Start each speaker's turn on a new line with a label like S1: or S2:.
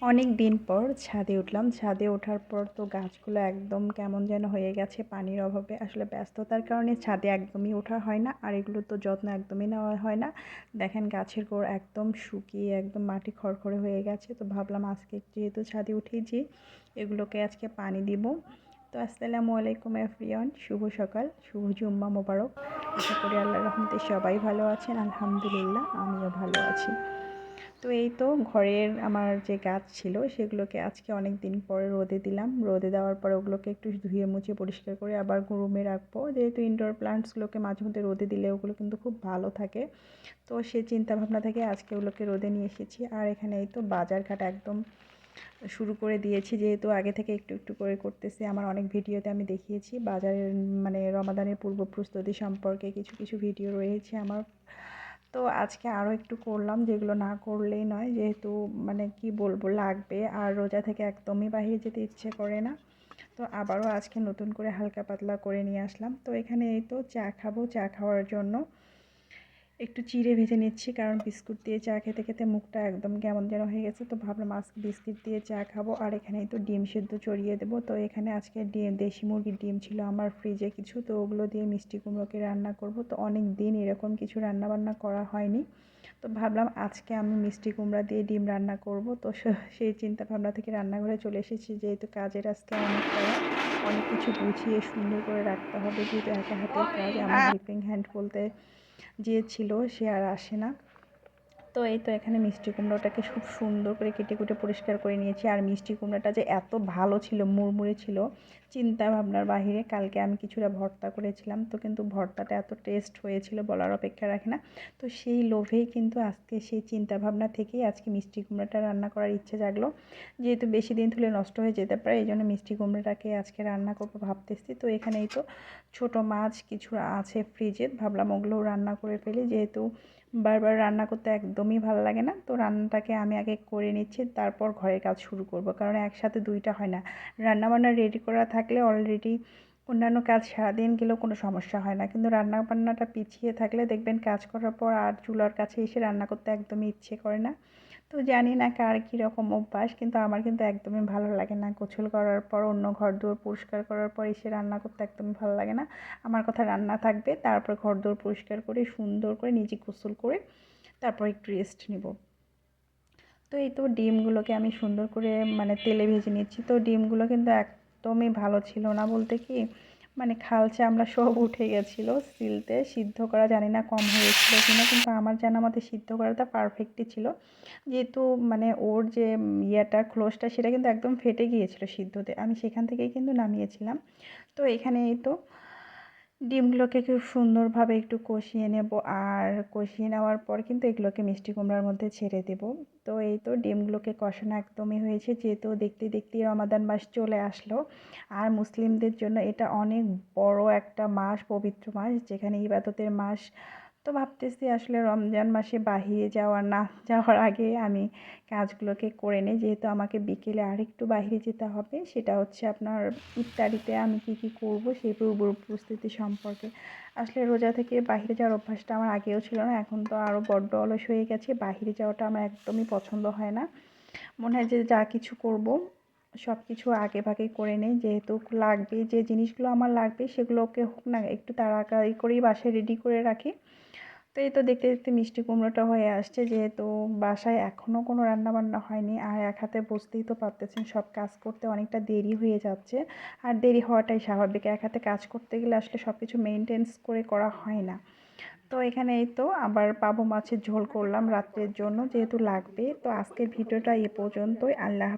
S1: অনেক দিন পর ছাদে উঠলাম। ছাদে ওঠার পর তো গাছগুলো একদম কেমন যেন হয়ে গেছে পানির অভাবে। আসলে ব্যস্ততার কারণে ছাদে একদমই ওঠা হয় না, আর এগুলো তো যত্ন একদমই নেওয়া হয় না। দেখেন গাছের গোড় একদম শুকিয়ে একদম মাটি খড়খড়ে হয়ে গেছে। তো ভাবলাম আজকে যেহেতু ছাদে উঠেছি, এগুলোকে আজকে পানি দিব। তো আসসালামু আলাইকুম এভরিওয়ান, শুভ সকাল, শুভ জুম্মা মোবারক। আশা করি আল্লাহর রহমতে সবাই ভালো আছেন। আলহামদুলিল্লাহ, আমিও ভালো আছি। তো এই তো ঘরের আমার যে গাছ ছিল সেগুলোকে আজকে অনেক দিন পরে রোদে দিলাম। রোদে দেওয়ার পরে ওগুলোকে একটু ধুয়ে মুছে পরিষ্কার করে আবার রুমে রাখবো, যেহেতু ইনডোর প্লান্টসগুলোকে মাঝে মধ্যে রোদে দিলে ওগুলো কিন্তু খুব ভালো থাকে। তো সেই চিন্তা ভাবনা থেকে আজকে ওগুলোকে রোদে নিয়ে এসেছি। আর এখানে এই তো বাজার ঘাট একদম শুরু করে দিয়েছি, যেহেতু আগে থেকে একটু একটু করে করতেছি। আমার অনেক ভিডিওতে আমি দেখিয়েছি বাজারের মানে রমাদানের পূর্ব প্রস্তুতি সম্পর্কে কিছু কিছু ভিডিও রয়েছে আমার। তো আজকে আরও একটু করলাম, যেগুলো না করলেই নয়, যেহেতু মানে কি বলবো লাগবে, আর রোজা থেকে একদমই বাইরে যেতে ইচ্ছে করে না। তো আবারও আজকে নতুন করে হালকা পাতলা করে নিয়ে আসলাম। তো এখানে এই তো চা খাবো। চা খাওয়ার জন্য একটু চিড়ে ভেজে নিচ্ছি, কারণ বিস্কুট দিয়ে চা খেতে খেতে মুখটা একদম কেমন যেন হয়ে গেছে। তো ভাবলাম আজকে বিস্কিট দিয়ে চা খাবো। আর এখানেই তো ডিম সেদ্ধ চড়িয়ে দেবো। তো এখানে আজকে দেশি মুরগির ডিম ছিল আমার ফ্রিজে কিছু, তো ওগুলো দিয়ে মিষ্টি কুমড়োকে রান্না করব। তো অনেক দিন এরকম কিছু রান্না বান্না করা হয়নি, তো ভাবলাম আজকে আমি মিষ্টি কুমড়া দিয়ে ডিম রান্না করব। তো সেই চিন্তা ভাবনা থেকে রান্নাঘরে চলে এসেছি, যেহেতু কাজের আজকে অনেক কিছু গুছিয়ে সুন্দর করে রাখতে হবে, যেহেতু একা হাতের কাজ। আমার হেল্পিং হ্যান্ড বলতে যে ছিল সে আর আসে না। তো এই তো এখানে মিষ্টি কুমড়োটাকে খুব সুন্দর করে কেটে কুটে পরিষ্কার করে নিয়েছি। আর মিষ্টি কুমড়োটা যে এত ভালো ছিল, মুড়মুড়ে ছিল, চিন্তা ভাবনার বাহিরে। কালকে আমি কিছুটা ভর্তা করেছিলাম, তো কিন্তু ভর্তাটা এত টেস্ট হয়েছিল বলার অপেক্ষা রাখে না। তো সেই লোভেই কিন্তু আজকে সেই চিন্তা ভাবনা থেকেই আজকে মিষ্টি কুমড়োটা রান্না করার ইচ্ছে জাগলো, যেহেতু বেশি দিন ধরে নষ্ট হয়ে যেতে পারে, এই জন্য মিষ্টি কুমড়োটাকে আজকে রান্না করবো ভাবতেছি। তো এখানেই তো ছোটো মাছ কিছু আছে ফ্রিজে, ভাবলাম ওগুলোও রান্না করে ফেলি, যেহেতু বারবার রান্না করতে একদমই ভালো লাগে না। তো রান্নাটাকে আমি আগে করে নিচ্ছি, তারপর ঘরের কাজ শুরু করব, কারণ একসাথে দুইটা হয় না। রান্নাবান্না রেডি করা থাকলে অলরেডি অন্যান্য কাজ সারাদিন গেলেও কোনো সমস্যা হয় না, কিন্তু রান্নাবান্নাটা পিছিয়ে থাকলে দেখবেন কাজ করার পর আর চুলার কাছে এসে রান্না করতে একদমই ইচ্ছে করে না। তো জানি না কার কীরকম অভ্যাস, কিন্তু আমার কিন্তু একদমই ভালো লাগে না। গোসল করার পর অন্য ঘরদোর পরিষ্কার করার পর এসে রান্না করতে একদমই ভালো লাগে না। আমার কথা রান্না থাকবে, তারপর ঘরদোর পরিষ্কার করে সুন্দর করে নিজে গোসল করে তারপর একটু রেস্ট নিব। তো এই তো ডিমগুলোকে আমি সুন্দর করে মানে তেলে ভেজে নিচ্ছি। তো ডিমগুলো কিন্তু একদমই ভালো ছিল না, বলতে কি মানে খালচে আমরা সব উঠে গেছিলো সিলতে। সিদ্ধ করা জানি না কম হয়েছিল কিনা, কিন্তু আমার জানা মতে সিদ্ধ করাটা পারফেক্টই ছিল, যেহেতু মানে ওর যে ইয়েটা ক্লোজটা সেটা কিন্তু একদম ফেটে গিয়েছিল সিদ্ধতে। আমি সেখান থেকেই কিন্তু নামিয়েছিলাম। তো এখানে এই তো ডিমগুলোকে খুব সুন্দরভাবে একটু কষিয়ে নেব, আর কষিয়ে নেওয়ার পর কিন্তু এগুলোকে মিষ্টি কুমড়ার মধ্যে ছেড়ে দেব। তো এই তো ডিমগুলোকে কষানো একদমই হয়েছে, যেহেতু দেখতে দেখতেই রমাদান মাস চলে আসলো। আর মুসলিমদের জন্য এটা অনেক বড় একটা মাস, পবিত্র মাস, যেখানে ইবাদতের মাস। তো ভাবতেছি আসলে রমজান মাসে বাহিরে না যাওয়ার আগে আমি কাজগুলোকে করে নিই, যেহেতু আমাকে বিকেলে আরেকটু বাইরে যেতে হবে। সেটা হচ্ছে আপনার ইফতারিতে আমি কি কি করব সেই পূর্ব প্রস্তুতি সম্পর্কে। আসলে রোজা থেকে বাইরে যাওয়ার অভ্যাসটা আমার আগেও ছিল না, এখন তো আরও বড্ড অলস হয়ে গেছে। বাইরে যাওয়াটা আমার একদমই পছন্দ হয় না। মনে হয় যে যা কিছু করব সব কিছু আগে ভাগে করে নেই, যেহেতু লাগবে, যে জিনিসগুলো আমার লাগবে সেগুলোকে হোক না একটু তাড়াতাড়ি করেই বাসায় রেডি করে রাখি। তো এই তো দেখতে দেখতে মিষ্টি কুমড়োটা হয়ে আসছে, যেহেতু বাসায় এখনও কোনো রান্নাবান্না হয়নি, আর এক হাতে বুঝতেই তো পারতেছেন সব কাজ করতে অনেকটা দেরি হয়ে যাচ্ছে। আর দেরি হওয়াটাই স্বাভাবিক, এক হাতে কাজ করতে গেলে আসলে সব কিছু মেনটেন্স করে করা হয় না। তো এখানে এই তো আবার পাবো মাছের ঝোল করলাম রাত্রের জন্য, যেহেতু লাগবে। তো আজকের ভিডিওটা এ পর্যন্তই। আল্লাহ।